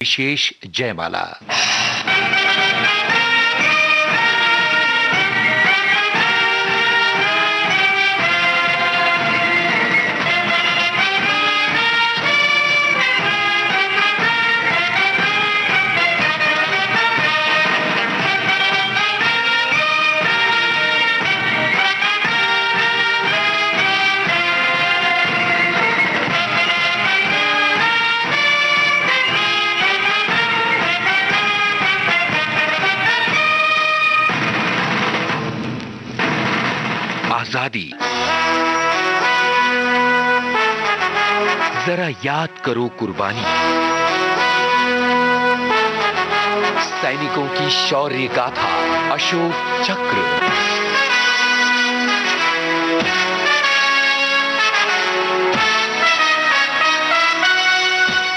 विशेष जयमाला। आजादी। जरा याद करो कुर्बानी, सैनिकों की शौर्य गाथा, अशोक चक्र।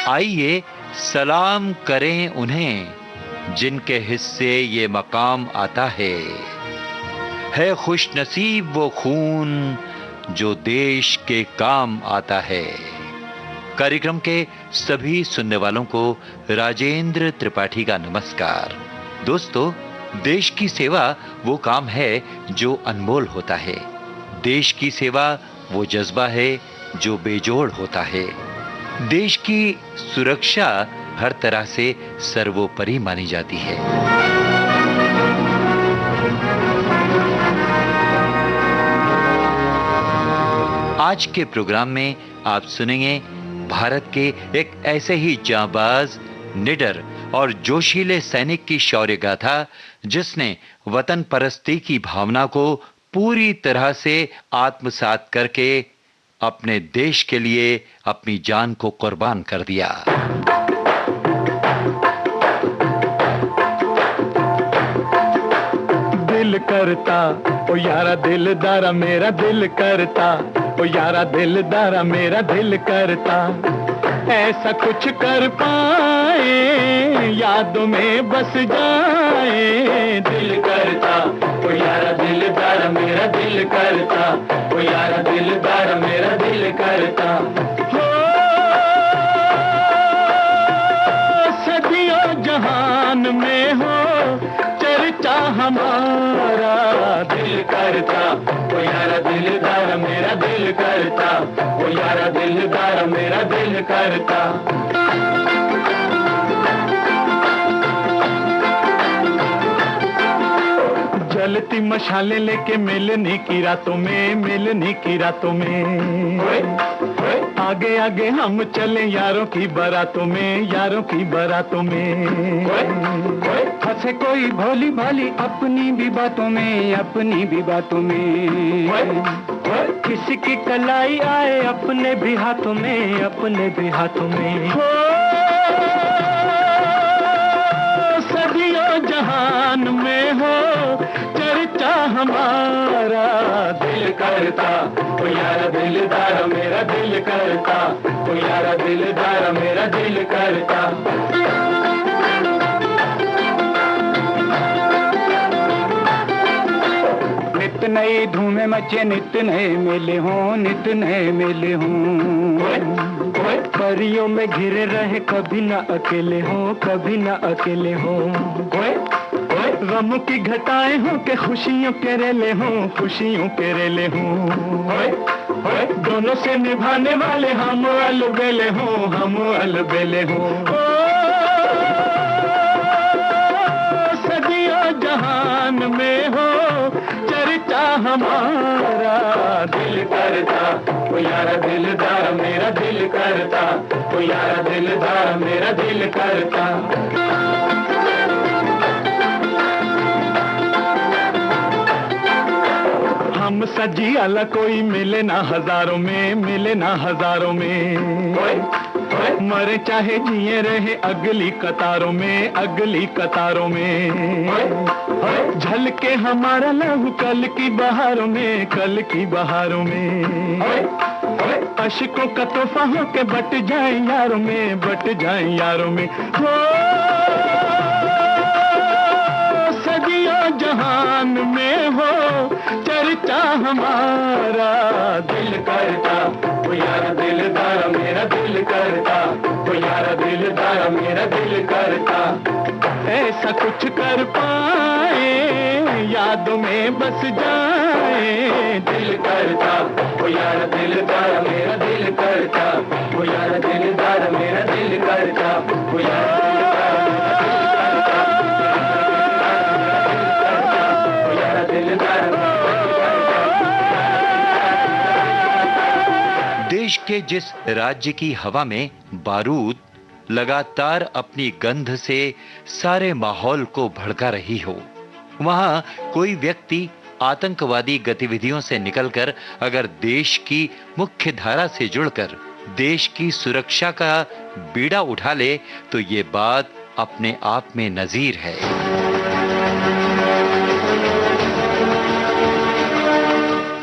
आइए सलाम करें उन्हें जिनके हिस्से ये मकाम आता है खुश नसीब वो खून जो देश के काम आता है। कार्यक्रम के सभी सुनने वालों को राजेंद्र त्रिपाठी का नमस्कार। दोस्तों, देश की सेवा वो काम है जो अनमोल होता है। देश की सेवा वो जज्बा है जो बेजोड़ होता है। देश की सुरक्षा हर तरह से सर्वोपरि मानी जाती है। आज के प्रोग्राम में आप सुनेंगे भारत के एक ऐसे ही जांबाज, निडर और जोशीले सैनिक की शौर्य गाथा जिसने वतन परस्ती की भावना को पूरी तरह से आत्मसात करके अपने देश के लिए अपनी जान को कुर्बान कर दिया। दिल करता ओ यारा दिलदारा मेरा दिल करता, ओ यारा दिलदारा मेरा दिल करता, ऐसा कुछ कर पाए यादों में बस जाए। दिल करता ओ यारा दिलदारा मेरा दिल करता, ओ यारा दिलदारा मेरा दिल करता। हो सदियों जहान में हो चर्चा हमारा। दिल करता ओ यारा दिलदार मेरा दिल करता, ओ यारा दिलदार मेरा दिल करता। जलती मशाले लेके मिलने की रातों में, मिलने की रातों में आगे आगे हम चले यारों की बारातों में, यारों की बारातों में। फंसे कोई भोली भाली अपनी भी बातों में, अपनी भी बातों में। किसी की कलाई आए अपने भी हाथों में, अपने भी हाथों में। सदियों जहान में हो चर्चा हमारा। दिल करता ओ यारा दिलदार मेरा दिल करता, ओ यारा दिलदार मेरा दिल करता। नित नई धूमें मचे, नित नए मेले हों, नित नए मेले हों। परियों में घिरे रहे, कभी ना अकेले हों, कभी ना अकेले हों। गमों की घटाएं हों के खुशियों के रेले हों, खुशियों के रेले हों। दोनों से निभाने वाले हम अलबेले हों, हम अलबेले हों। सदियों जहान में हो चर्चा हमारा। दिल करता ओ यारा दिलदार मेरा दिल करता, ओ यारा दिलदार मेरा दिल करता। हम सजी अला कोई मिले ना हजारों में, मिले ना हजारों में। मरे चाहे जिए रहे अगली कतारों में, अगली कतारों में। झलके हमारा लहू कल की बहारों में, कल की बहारों में। अशकों का तोहफा हो के बट जाए यारों में, बट जाए यारों में। हो सदियों जहान में हो चर्चा हमारा। दिल करता ओ यारा दिलदार मेरा दिल करता, ओ यारा दिलदार मेरा दिल करता। ऐसा कुछ कर पाए यादों में बस जाए। दिल करता ओ यारा दिलदार मेरा दिल करता, ओ यारा दिलदार मेरा दिल करता, ओ यारा देश के जिस राज्य की हवा में बारूद लगातार अपनी गंध से सारे माहौल को भड़का रही हो, वहां कोई व्यक्ति आतंकवादी गतिविधियों से निकलकर अगर देश की मुख्य धारा से जुड़कर देश की सुरक्षा का बीड़ा उठा ले तो ये बात अपने आप में नजीर है।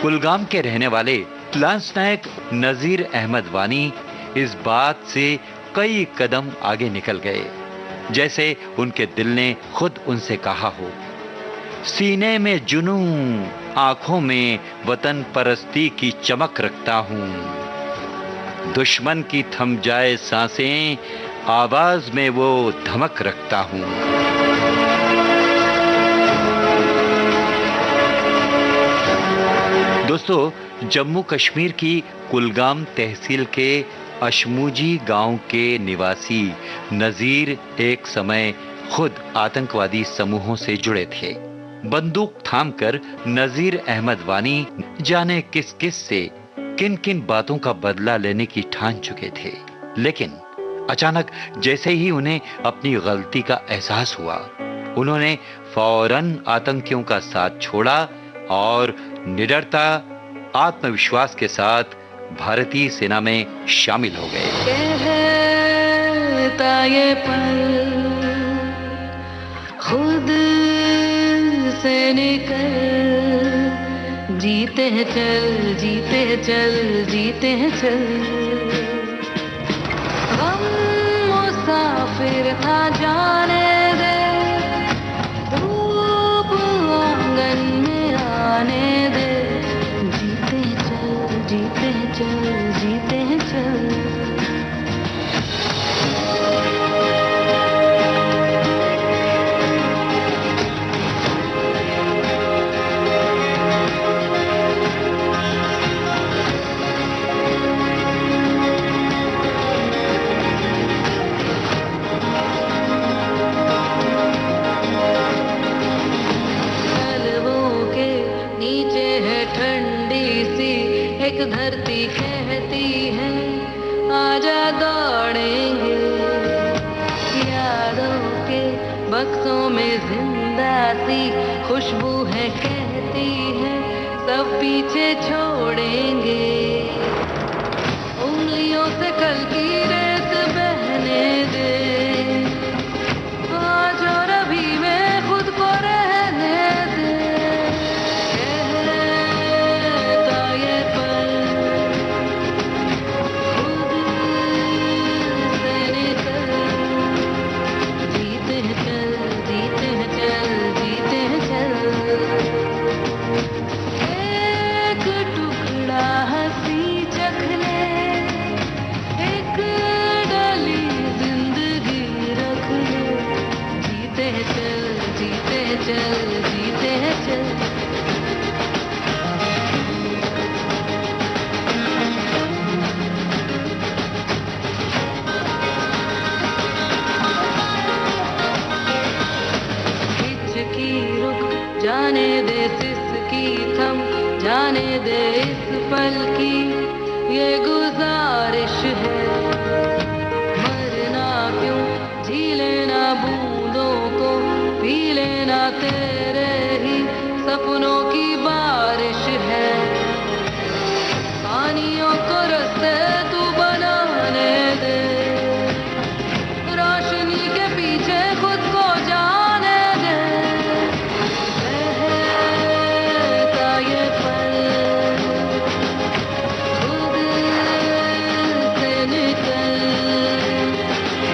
कुलगाम के रहने वाले लांस नायक नजीर अहमद वानी इस बात से कई कदम आगे निकल गए, जैसे उनके दिल ने खुद उनसे कहा हो। सीने में जुनून, आंखों में वतन परस्ती की चमक रखता हूं। दुश्मन की थम जाए सांसें, आवाज में वो धमक रखता हूं। दोस्तों, जम्मू कश्मीर की कुलगाम तहसील के अशमूजी गांव के निवासी नजीर एक समय खुद आतंकवादी समूहों से जुड़े थे। बंदूक थामकर नजीर अहमद वानी जाने किस किस से किन किन बातों का बदला लेने की ठान चुके थे, लेकिन अचानक जैसे ही उन्हें अपनी गलती का एहसास हुआ, उन्होंने फौरन आतंकियों का साथ छोड़ा और निडरता, आत्मविश्वास के साथ भारतीय सेना में शामिल हो गए। कहता ये पल खुद से निकल, जीते हैं चल, जीते हैं चल, जीते हैं चल। गम मुसाफिर था जाने दे, धूप आंगन में आने दे। जीते हैं चल, जीते हैं चल, जीते हैं चल। एक धरती कहती है आजा दौड़ेंगे, यादों के बक्सों में जिंदा सी खुशबू है कहती है सब पीछे छोड़ेंगे। उंगलियों से कल की रेत बहने दे, आज और अभी में खुद को रहने दे। जाने दे सिसकी थम, जाने दे इस पल की ये गुजारिश है। मरना क्यों, जी लेना बूंदों को, पी लेना तेरे ही सपनों की बारिश है। पानियों को रस्ते तू बनाने दे, रोशनी के पीछे खुद को जाने दे।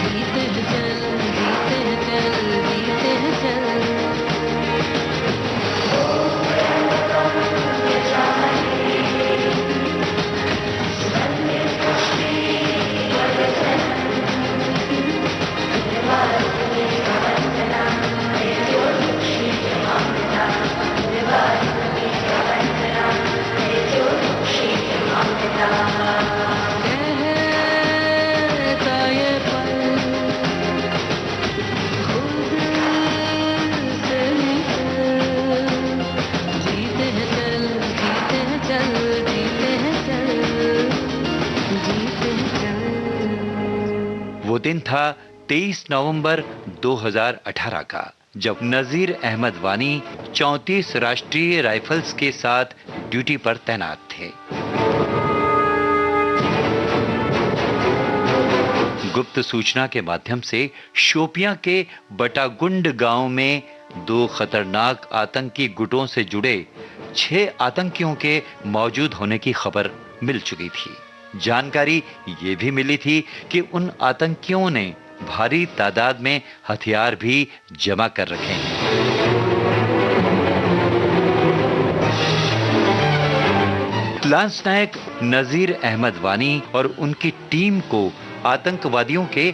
जीते हैं चल, जीते हैं चल, जीते हैं चल। दिन था 23 नवंबर 2018 का, जब नजीर अहमद वानी 34 राष्ट्रीय राइफल्स के साथ ड्यूटी पर तैनात थे। गुप्त सूचना के माध्यम से शोपियां के बटागुंड गांव में 2 खतरनाक आतंकी गुटों से जुड़े 6 आतंकियों के मौजूद होने की खबर मिल चुकी थी। जानकारी ये भी मिली थी कि उन आतंकियों ने भारी तादाद में हथियार भी जमा कर रखे हैं। लांस नायक नजीर अहमद वानी और उनकी टीम को आतंकवादियों के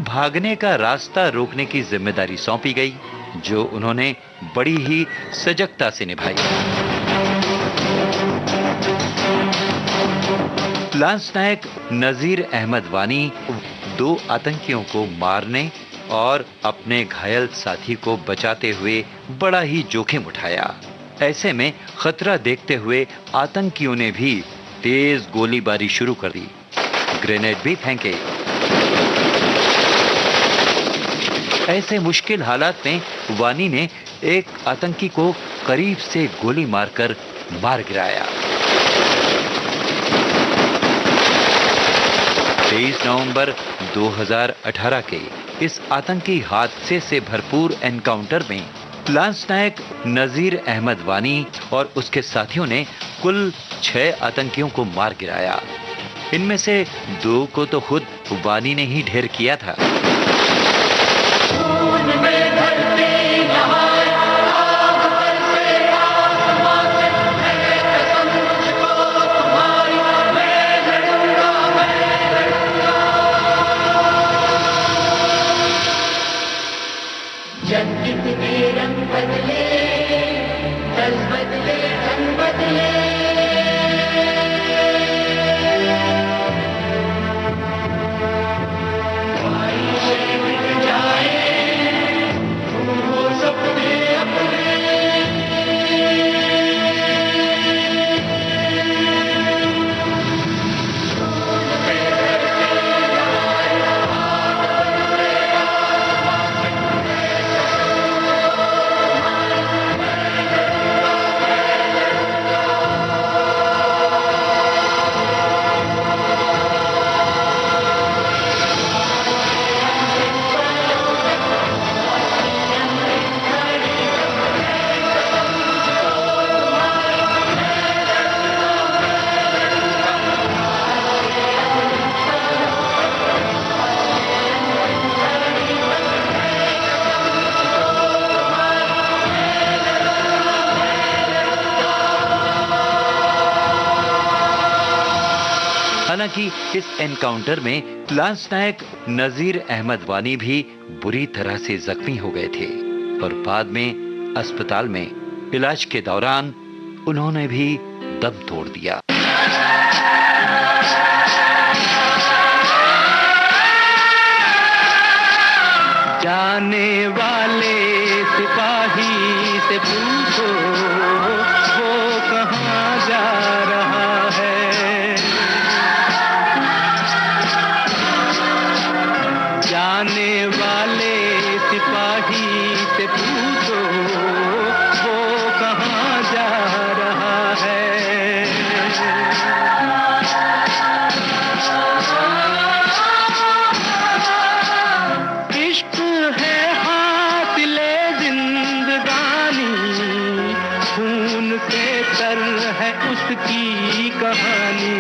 भागने का रास्ता रोकने की जिम्मेदारी सौंपी गई, जो उन्होंने बड़ी ही सजगता से निभाई। लांस नायक नजीर अहमद वानी 2 आतंकियों को मारने और अपने घायल साथी को बचाते हुए बड़ा ही जोखिम उठाया। ऐसे में खतरा देखते हुए आतंकियों ने भी तेज गोलीबारी शुरू कर दी, ग्रेनेड भी फेंके। ऐसे मुश्किल हालात में वानी ने एक आतंकी को करीब से गोली मारकर मार गिराया। 23 नवंबर 2018 के इस आतंकी हादसे से भरपूर एनकाउंटर में लांस नायक नजीर अहमद वानी और उसके साथियों ने कुल 6 आतंकियों को मार गिराया। इनमें से 2 को तो खुद वानी ने ही ढेर किया था। हालांकि इस एनकाउंटर में लांस नायक नजीर अहमद वानी भी बुरी तरह से जख्मी हो गए थे और बाद में अस्पताल में इलाज के दौरान उन्होंने भी दम तोड़ दिया। जाने वाले सिपाही से पूछो वो कहाँ जा रहा है। जाने वाले सिपाही से पूछो वो कहाँ जा रहा है। इश्क है हासिले जिंदगानी, खून से तर है उसकी कहानी।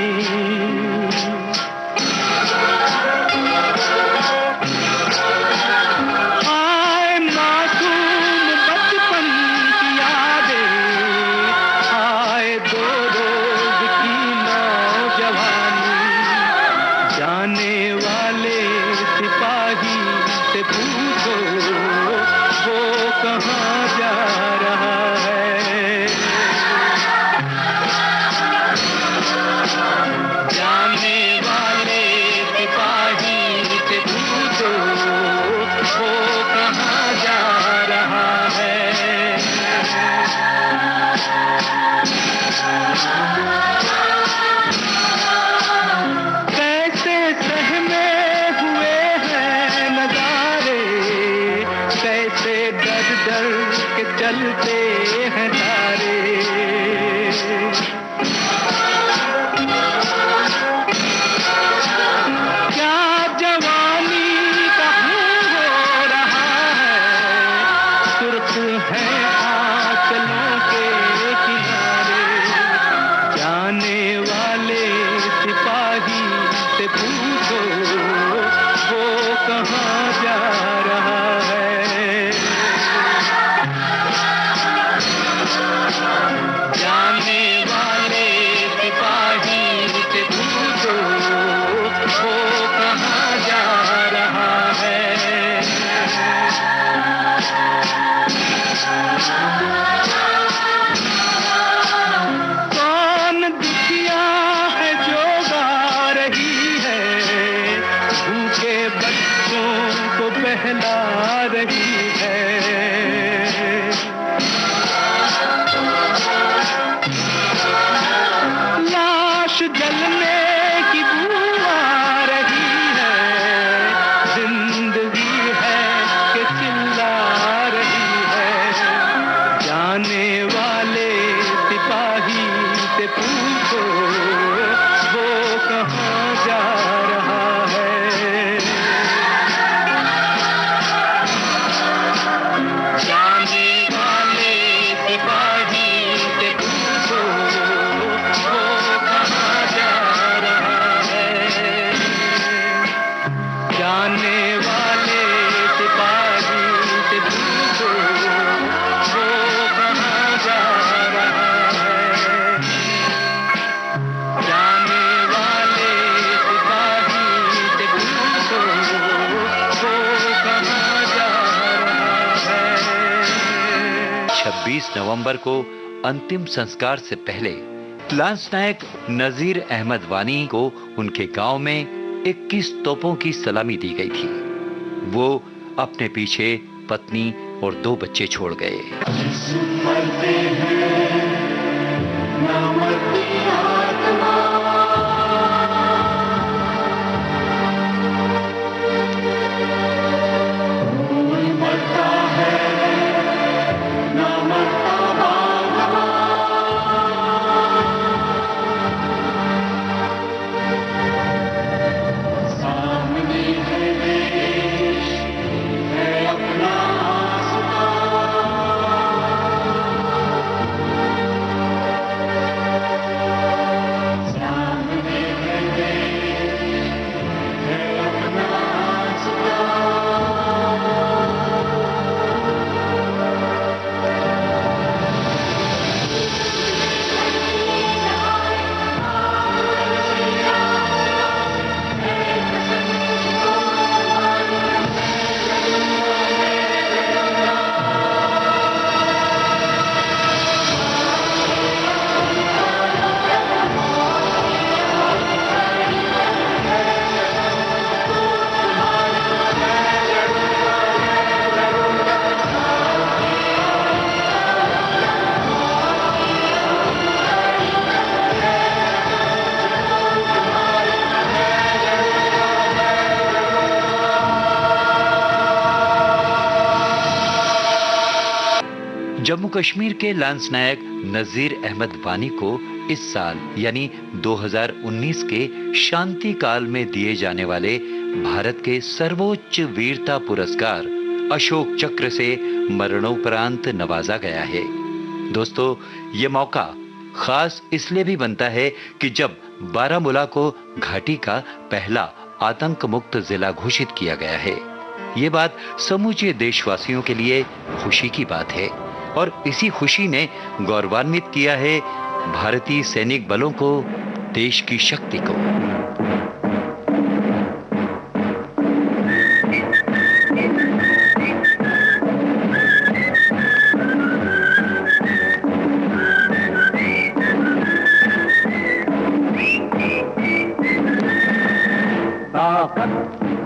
से डर डर के चलते हैं सारे। क्या जवानी का खून हो रहा है, सुर्ख है आंचलों के किनारे। जाने वाले सिपाही से पूछो वो कहाँ जा रहा है। जाने वाले सिपाही से पूछो वो कहाँ जा रहा है। कौन दुखिया है जो गा रही है, भूखे बच्चों को बहला रही है। लाश जलने की बू आ रही है, जिंदगी है कि चिल्ला रही है। जाने वाले सिपाही से पूछो वो कहाँ जा रहा है। जाने वाले सिपाही से पूछो वो कहाँ जा रहा है। जाने वाले सिपाही से पूछो वो कहाँ जा रहा है। जाने वाले सिपाही से पूछो वो कहाँ जा रहा है। 26 नवंबर को अंतिम संस्कार से पहले लांस नायक नजीर अहमद वानी को उनके गांव में 21 तोपों की सलामी दी गई थी। वो अपने पीछे पत्नी और 2 बच्चे छोड़ गए। मरते हैं ना मरती आत्मा, कोई मरता है ना मरता बाबा। सामने है देश है अपना आसमां। सामने है देश है अपना आसमां। जम्मू कश्मीर के लांस नायक नजीर अहमद वानी को इस साल यानी 2019 के शांति काल में दिए जाने वाले भारत के सर्वोच्च वीरता पुरस्कार अशोक चक्र से मरणोपरांत नवाजा गया है। दोस्तों, ये मौका खास इसलिए भी बनता है कि जब बारामूला को घाटी का पहला आतंक मुक्त जिला घोषित किया गया है। ये बात समूचे देशवासियों के लिए खुशी की बात है और इसी खुशी ने गौरवान्वित किया है भारतीय सैनिक बलों को, देश की शक्ति को।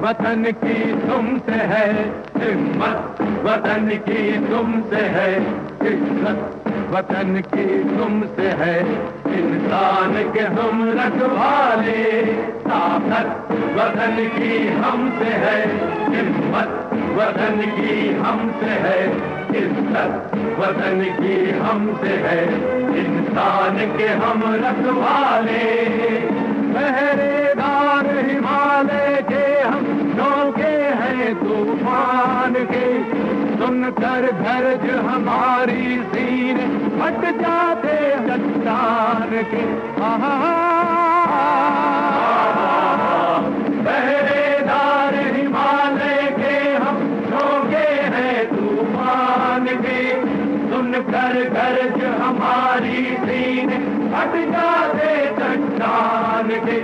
वतन की तुमसे है हिम्मत, वतन की तुमसे है इज्जत, वतन की तुमसे है इंसान के हम रखवाले। ताकत वतन की हमसे है हिम्मत, वतन की हमसे है इज्जत, वतन की हमसे है इंसान के हम रखवाले। पहरेदार हिमालय के हम नौके हैं तूफान के, सुनकर गरज हमारी सीने फट जाते चट्टान के। पहरेदार हिमालय के हम नौके हैं तूफान के, सुनकर गरज हमारी सीने फट जाते चट्टान के।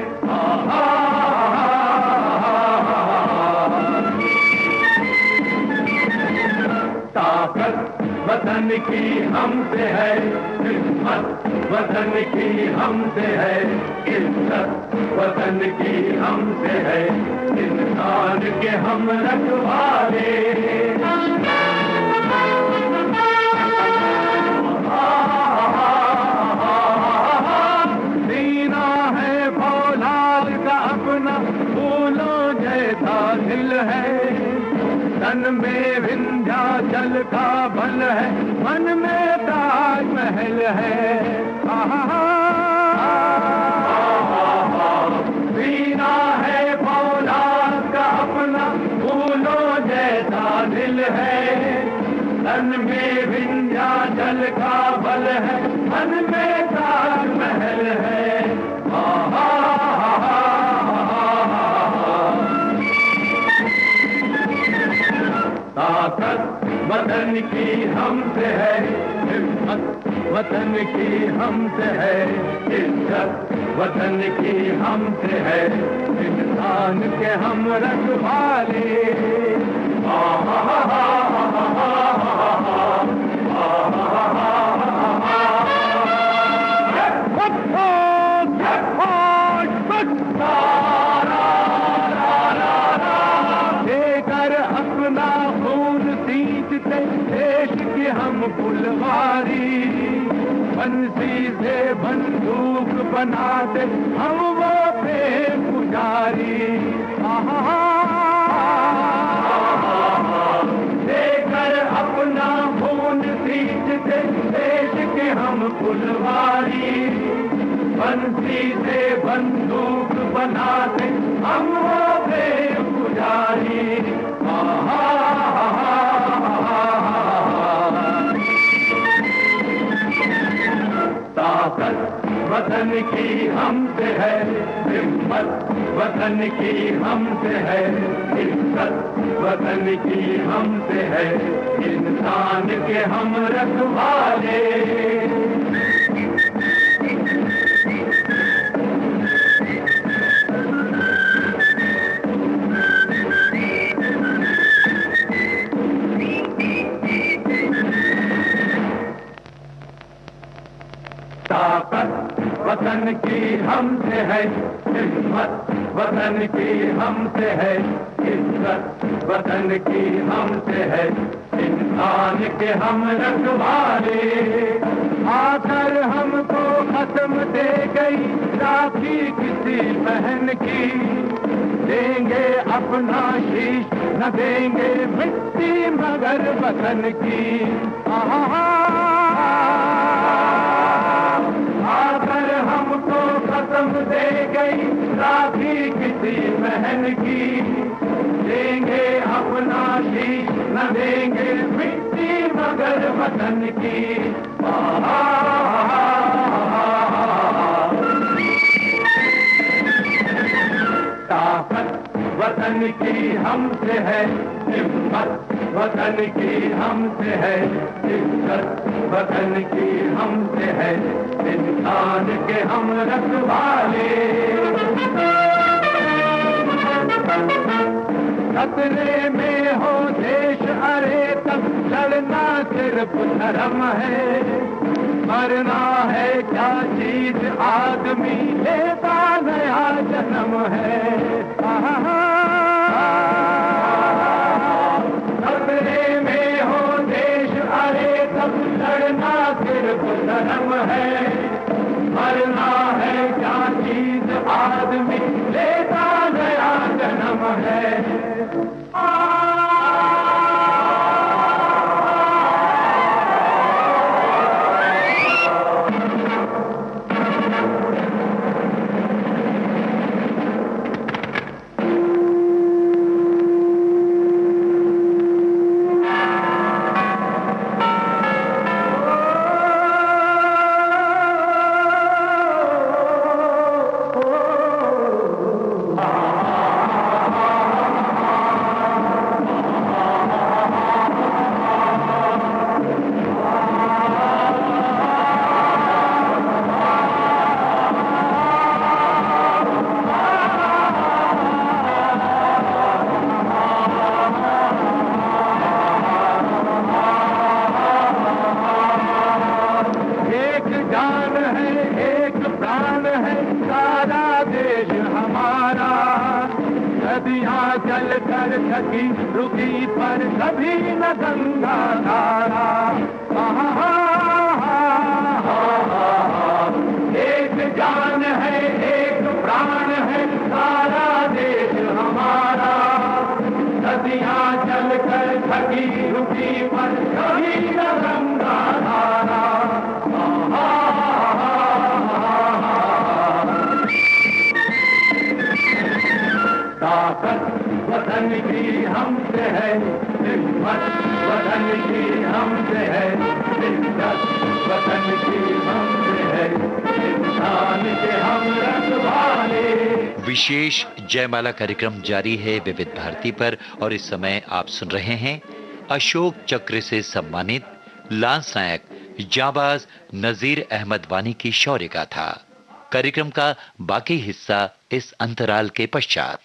ताकत वतन की हमसे है, हिम्मत वतन की हमसे है, इज्जत वतन की हमसे है, इंसान के हम रखवाले। सीना है फौलाद का अपना, फूलों जैसा दिल है, तन में विंध्याचल का बल है, मन में ताजमहल है। सीना है फौलाद का अपना, फूलों जैसा दिल है, तन में विंध्याचल का बल है, मन में ताजमहल है। ताकत वतन की हमसे है, हिम्मत वतन की हमसे है, इज्जत वतन की हमसे है, इंसान के हम रखवाले। देकर अपना खून सींचते देश की हम फुलवारी, बंसी से बंदूक बनाते हम वो प्रेम पुजारी। देकर अपना खून सींचते देश के हम फुलवारी, बंसी से बंदूक बनाते हम वो प्रेम पुजारी। ताकत वतन की हमसे है, हिम्मत वतन की हमसे है, इज्जत वतन की हमसे है, इंसान के हम रखवाले। ताकत वतन की हमसे है, हिम्मत वतन की हमसे है, इज्जत वतन की हमसे है, इंसान के हम रखवाले। आकर हमको खत्म दे गई राखी किसी बहन की, देंगे अपना शीश न देंगे मिट्टी मगर वतन की। आकर हमको कसम दे गई राखी किसी बहन की, देंगे अपना शीश न देंगे मिट्टी मगर वतन की। ताकत वतन की हमसे है, हिम्मत वतन की हमसे है, इज्जत वतन की हमसे है, इंसान के हम रखवाले। खतरे में हो देश अरे तब लड़ना सिर्फ धर्म है, मरना है क्या चीज आदमी लेता नया जन्म है। खतरे में हो देश अरे तब लड़ना सिर्फ धर्म है, मरना है क्या चीज आदमी लेता नया जन्म है। थकी रुकी पर कभी न गंगा धारा। एक जान है एक प्राण है सारा देश हमारा, नदियां चल कर थकी रुकी पर कभी न गंगा धारा। ताकत वतन की हमसे है, हिम्मत वतन की हमसे है, इज्जत वतन की हमसे है, इंसान के हम रखवाले। विशेष जयमाला कार्यक्रम जारी है विविध भारती पर और इस समय आप सुन रहे हैं अशोक चक्र से सम्मानित लांस नायक जाबाज नजीर अहमद वानी की शौर्य गाथा। कार्यक्रम का बाकी हिस्सा इस अंतराल के पश्चात।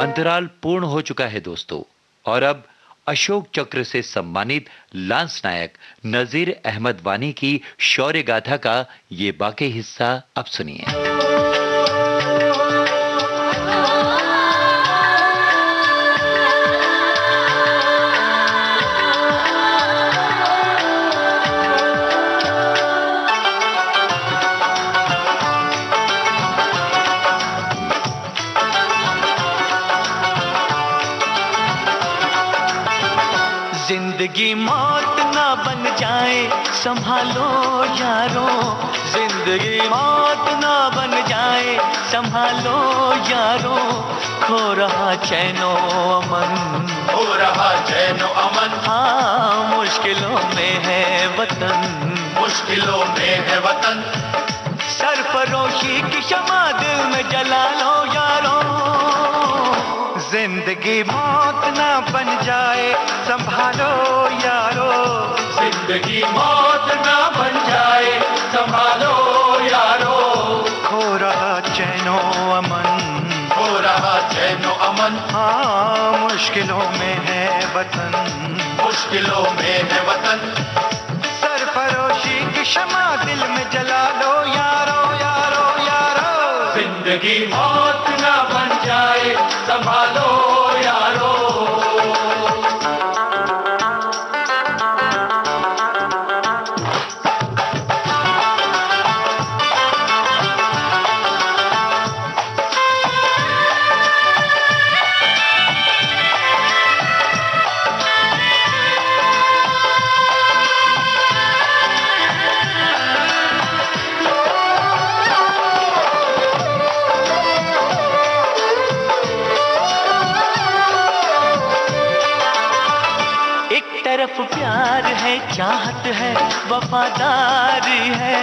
अंतराल पूर्ण हो चुका है दोस्तों, और अब अशोक चक्र से सम्मानित लांस नायक नजीर अहमद वानी की शौर्य गाथा का ये बाकी हिस्सा अब सुनिए। जिंदगी मौत ना बन जाए संभालो यारो, जिंदगी मौत ना बन जाए संभालो यारो, खो रहा चैनो अमन, हो रहा चैनो अमन, हाँ मुश्किलों में है वतन, मुश्किलों में है वतन, सरफरोशी की शमा दिल में जला लो यारो, जिंदगी मौत ना बन जाए संभालो यारो, जिंदगी मौत ना बन जाए संभालो यारो, खो रहा चैनो अमन, हो रहा चैनो अमन, हाँ मुश्किलों में है वतन, मुश्किलों में है वतन, सरफरोशी की शमा दिल में जला लो यारो यारो यारो, जिंदगी मौत ना बन जाए संभालो यारो। तरफ प्यार है चाहत है वफादारी है,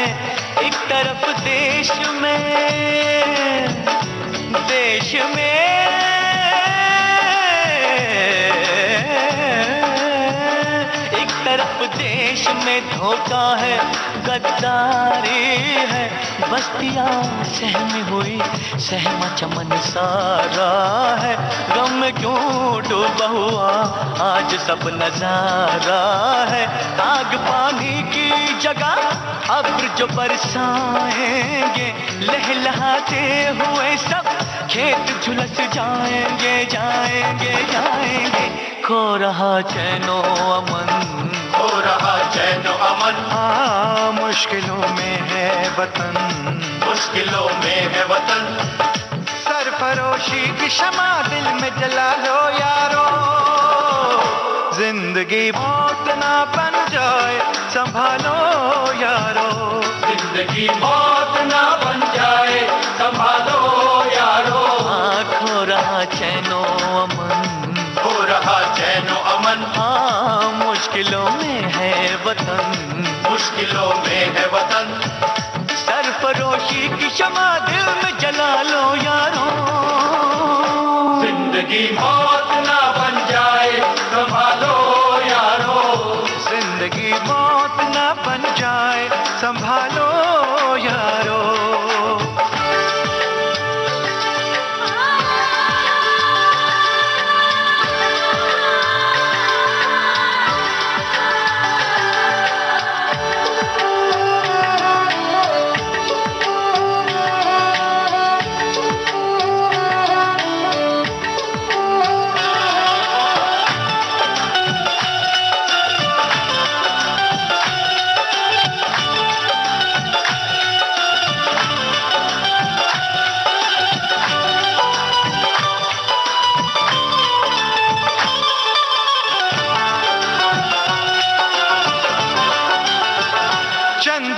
एक तरफ देश में एक तरफ देश में धोखा है, गद्दारी है, बस्तियां सहमी हुई, सहमा चमन सारा है, गम में क्यों डूबा हुआ आज सब नजारा है। आग पानी की जगह अब्र जो बरसाएंगे, लहलहाते हुए सब खेत झुलस जाएंगे, जाएंगे, जाएंगे। खो रहा चैनो अमन, खो रहा चैनो अमन। हाँ मुश्किलों में है वतन, मुश्किलों में है वतन। सरफरोशी की शमा दिल में जला लो यारो, जिंदगी मौत ना बन जाए संभालो यारो, जिंदगी मौत ना बन जाए संभालो यारो। खो रहा चैनो अमन, खो रहा चैनो अमन। हाँ मुश्किलों में है वतन, मुश्किलों में है वतन। सरफरोशी की शमा दिल में जला लो यारो, जिंदगी मौत ना बन जाए संभालो यारो, जिंदगी मौत ना बन जाए संभालो यारो।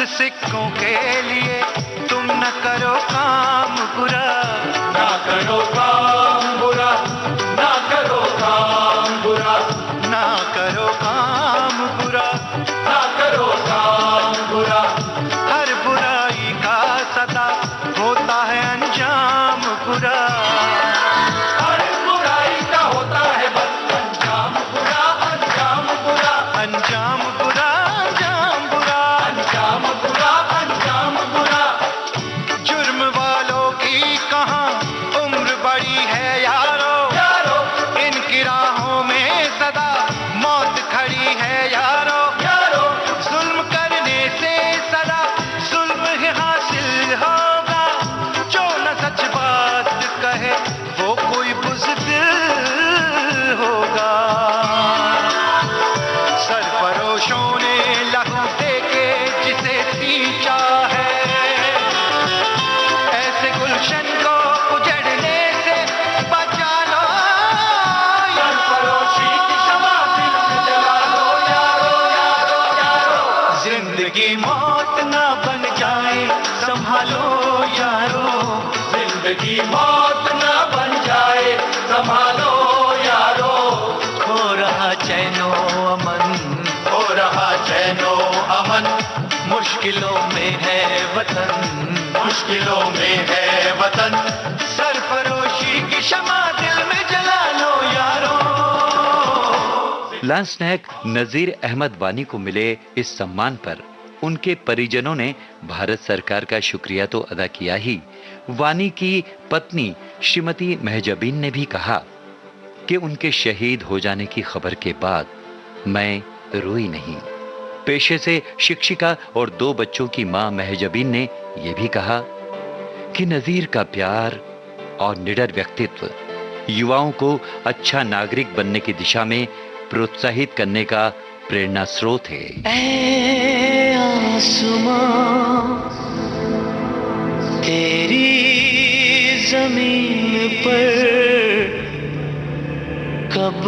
सिक्कों के लिए तुम न करो काम बुरा, ना करो काम बुरा, ना करो काम बुरा, ना करो काम बुरा, ना करो काम बुरा। हर बुराई का सदा होता है अंजाम बुरा, हर बुराई का होता है बस अंजाम बुरा, अंजाम बुरा, अंजाम बुरा, अंजाम बुरा, अंजाम बुरा, अंजाम बुरा। जुर्म वालों की कहाँ उम्र बड़ी है यारो, यारो इनकी राहों में सदा मौत खड़ी है यारो, यारो जुल्म करने से सदा जुल्म ही हासिल होगा, जो न सच बात कहे वो कोई बुज़दिल होगा। सरफरोशों ने लहू देके जिसे सींचा है, ऐसे गुलशन को उजड़ने से बचा लो सरफरोशी की शमा दिल में जला लो यारो, यारो, यारो। जिंदगी मौत ना बन जाए संभालो यारो, जिंदगी मौत ना बन जाए संभालो यारो। खो रहा चैनो अमन, हो रहा चैनो अमन। मुश्किलों में है वतन, मुश्किलों में है वतन। सरफरोशी की शमा दिल में जला लो यारो। लांस नायक नजीर अहमद वानी को मिले इस सम्मान पर उनके परिजनों ने भारत सरकार का शुक्रिया तो अदा किया ही, वानी की पत्नी श्रीमती महजबीन ने भी कहा कि उनके शहीद हो जाने की खबर के बाद मैं रोई नहीं। पेशे से शिक्षिका और 2 बच्चों की मां महजबीन ने यह भी कहा कि नजीर का प्यार और निडर व्यक्तित्व युवाओं को अच्छा नागरिक बनने की दिशा में प्रोत्साहित करने का प्रेरणा स्रोत है। ऐ आसमां तेरी जमीन पर कब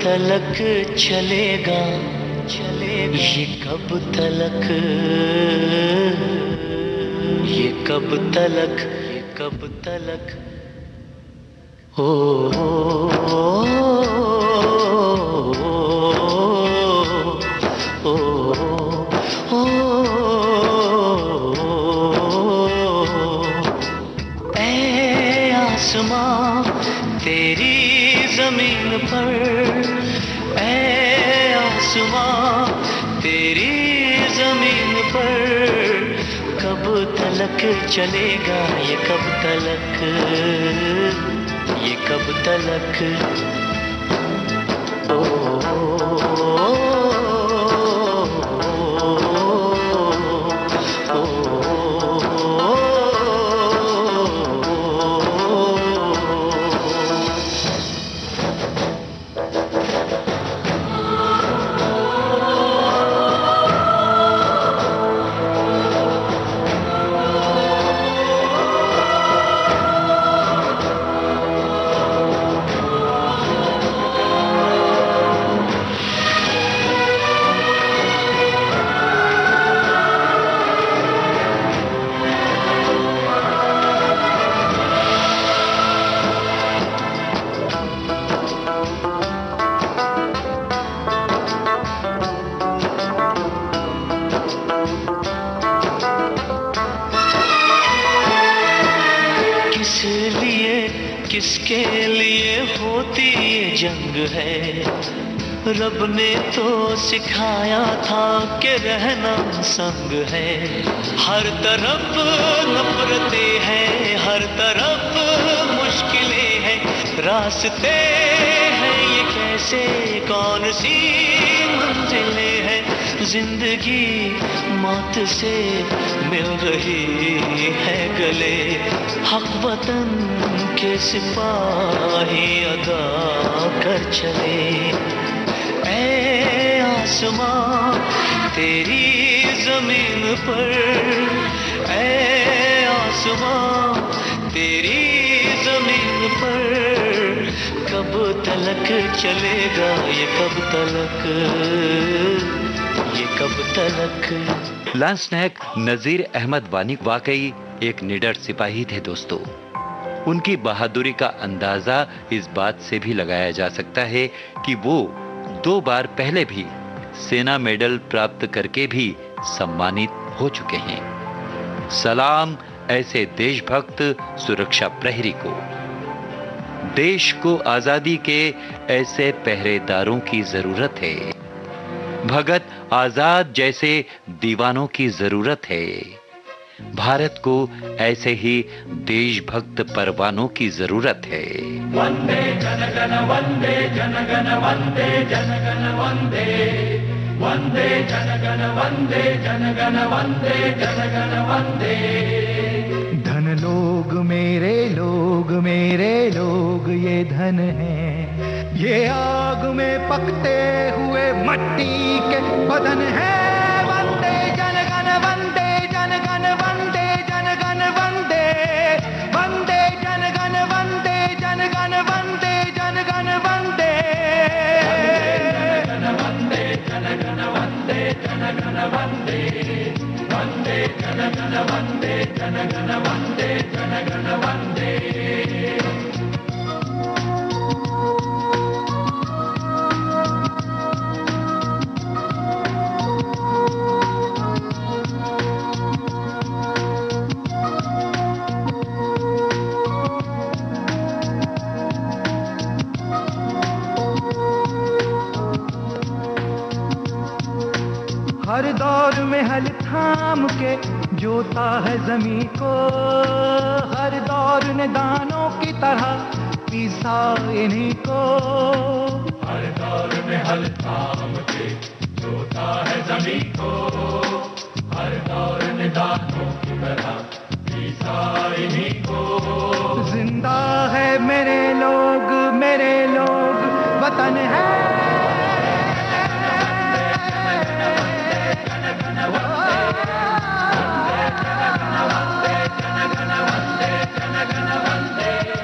तलक चलेगा, चलेगा ये कब तलक, ये कब तलक, ये कब तलक। ओ, ऐ आसमां तेरी जमीन पर, ऐ आसमां पर कब तलक चलेगा ये कब तलक, ये कब तलक। ओ, किसके लिए होती ये जंग है, रब ने तो सिखाया था कि रहना संग है। हर तरफ नफरतें हैं, हर तरफ मुश्किलें हैं, रास्ते हैं ये कैसे, कौन सी मंजिलें हैं। जिंदगी मौत से मिल रही है गले, हक वतन के सिपाही अदा कर चले। ऐ आसमां तेरी जमीन पर, ऐ आसमां तेरी जमीन पर कब तलक चलेगा ये कब तलक, ये कब तलक। लांस नायक नजीर अहमद वानी वाकई एक निडर सिपाही थे दोस्तों। उनकी बहादुरी का अंदाजा इस बात से भी लगाया जा सकता है कि वो 2 बार पहले भी सेना मेडल प्राप्त करके भी सम्मानित हो चुके हैं। सलाम ऐसे देशभक्त सुरक्षा प्रहरी को। देश को आजादी के ऐसे पहरेदारों की जरूरत है। भगत आजाद जैसे दीवानों की जरूरत है। भारत को ऐसे ही देशभक्त परवानों की जरूरत है। वंदे जनगण वंदे जनगण वंदे जनगण वंदे, वंदे जनगण वंदे जनगण वंदे जनगण वंदे। धन लोग मेरे लोग ये धन है, ये आग में पकते हुए मट्टी के बदन है। वंदे जनगण वंदे जनगण वंदे जनगण वंदे, वंदे जनगण वंदे जनगण वंदे जनगण वंदे। वंदे जनगण वंदे जनगण वंदे, वंदे जनगण वंदे जनगण वंदे जनगण वंदे। हर दौर में हल थाम के जोता है जमीन को, हर दौर ने दानों की तरह पीसा इन्हीं को। हर दौर में हल थाम के जोता है जमीन को, हर दौर ने दानों की तरह पीसा इन्हीं को। जिंदा है मेरे लोग वतन है।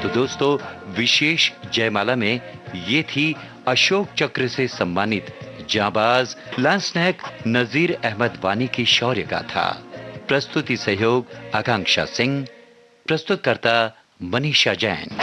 तो दोस्तों, विशेष जयमाला में ये थी अशोक चक्र से सम्मानित जांबाज लांस नायक नजीर अहमद वानी की शौर्य गाथा। प्रस्तुति सहयोग आकांक्षा सिंह, प्रस्तुतकर्ता मनीषा जैन।